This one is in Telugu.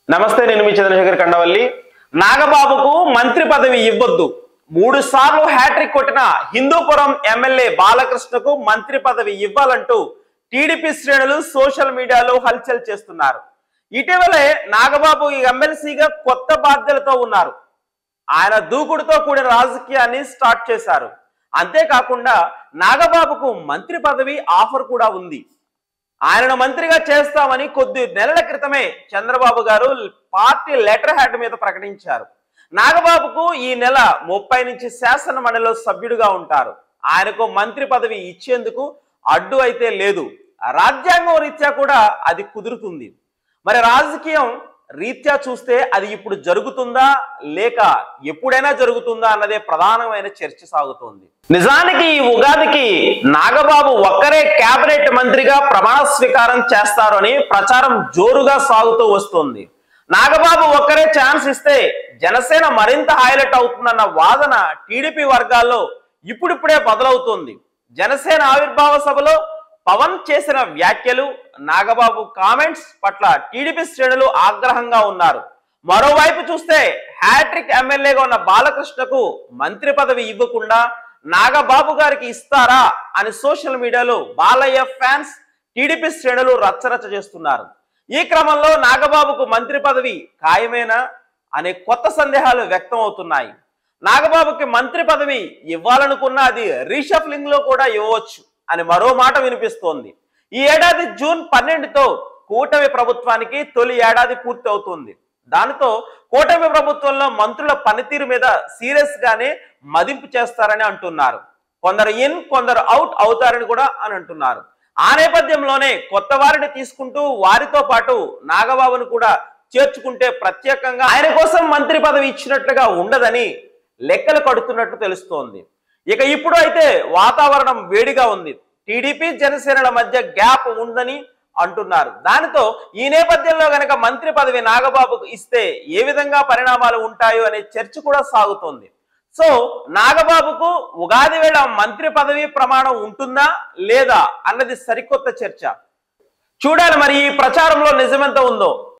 నమస్తే, నేను మీ చంద్రశేఖర్ కండవల్లి. నాగబాబుకు మంత్రి పదవి ఇవ్వొద్దు. 3 సార్లు హ్యాట్రిక్ కొట్టిన హిందూపురం ఎమ్మెల్యే బాలకృష్ణకు మంత్రి పదవి ఇవ్వాలంటూ టీడీపీ శ్రేణులు సోషల్ మీడియాలో హల్చల్ చేస్తున్నారు. ఇటీవలే నాగబాబు ఎమ్మెల్సీగా కొత్త బాధ్యతలతో ఉన్నారు. ఆయన దూకుడుతో కూడిన రాజకీయాన్ని స్టార్ట్ చేశారు. అంతేకాకుండా నాగబాబుకు మంత్రి పదవి ఆఫర్ కూడా ఉంది. ఆయనను మంత్రిగా చేస్తామని కొద్ది నెలల క్రితమే చంద్రబాబు గారు పార్టీ లెటర్ హెడ్ మీద ప్రకటించారు. నాగబాబుకు ఈ నెల 30 నుంచి శాసన మండలిలో సభ్యుడిగా ఉంటారు. ఆయనకు మంత్రి పదవి ఇచ్చేందుకు అడ్డు అయితే లేదు. రాజ్యాంగం రీత్యా కూడా అది కుదురుతుంది. మరి రాజకీయం రీత్యా చూస్తే అది ఇప్పుడు జరుగుతుందా లేక ఎప్పుడైనా జరుగుతుందా అన్నదే ప్రధానమైన చర్చ సాగుతోంది. నిజానికి ఈ ఉగాదికి నాగబాబు ఒక్కరే కేబినెట్ మంత్రిగా ప్రమాణ స్వీకారం చేస్తారు అని ప్రచారం జోరుగా సాగుతూ వస్తుంది. నాగబాబు ఒక్కరే ఛాన్స్ ఇస్తే జనసేన మరింత హైలైట్ అవుతుందన్న వాదన టీడీపీ వర్గాల్లో ఇప్పుడిప్పుడే బదులవుతుంది. జనసేన ఆవిర్భావ సభలో పవన్ చేసిన వ్యాఖ్యలు, నాగబాబు కామెంట్స్ పట్ల టీడీపీ శ్రేణులు ఆగ్రహంగా ఉన్నారు. మరోవైపు చూస్తే హ్యాట్రిక్ ఎమ్మెల్యేగా ఉన్న బాలకృష్ణకు మంత్రి పదవి ఇవ్వకుండా నాగబాబు గారికి ఇస్తారా అని సోషల్ మీడియాలో బాలయ్య ఫ్యాన్స్, టీడీపీ శ్రేణులు రచ్చరచ్చ చేస్తున్నారు. ఈ క్రమంలో నాగబాబుకు మంత్రి పదవి ఖాయమేనా అనే కొత్త సందేహాలు వ్యక్తం అవుతున్నాయి. నాగబాబుకి మంత్రి పదవి ఇవ్వాలనుకున్న అది రీషఫ్లింగ్ లో కూడా ఇవ్వచ్చు అని మరో మాట వినిపిస్తోంది. ఈ ఏడాది జూన్ 12తో కూటమి ప్రభుత్వానికి తొలి ఏడాది పూర్తి అవుతుంది. దానితో కూటమి ప్రభుత్వంలో మంత్రుల పనితీరు మీద సీరియస్ గానే మదింపు చేస్తారని అంటున్నారు. కొందరు ఇన్, కొందరు అవుట్ అవుతారని కూడా అని అంటున్నారు. ఆ నేపథ్యంలోనే కొత్త వారిని తీసుకుంటూ వారితో పాటు నాగబాబును కూడా చేర్చుకుంటే ప్రత్యేకంగా ఆయన కోసం మంత్రి పదవి ఇచ్చినట్లుగా ఉండదని లెక్కలు కడుతున్నట్టు తెలుస్తోంది. ఇక ఇప్పుడు అయితే వాతావరణం వేడిగా ఉంది. టీడీపీ జనసేనల మధ్య గ్యాప్ ఉందని అంటున్నారు. దానితో ఈ నేపథ్యంలో గనక మంత్రి పదవి నాగబాబుకు ఇస్తే ఏ విధంగా పరిణామాలు ఉంటాయో అనే చర్చ కూడా సాగుతోంది. సో నాగబాబుకు ఉగాది వేళ మంత్రి పదవి ప్రమాణం ఉంటుందా లేదా అన్నది సరికొత్త చర్చ. చూడాలి మరి ఈ ప్రచారంలో నిజమెంత ఉందో.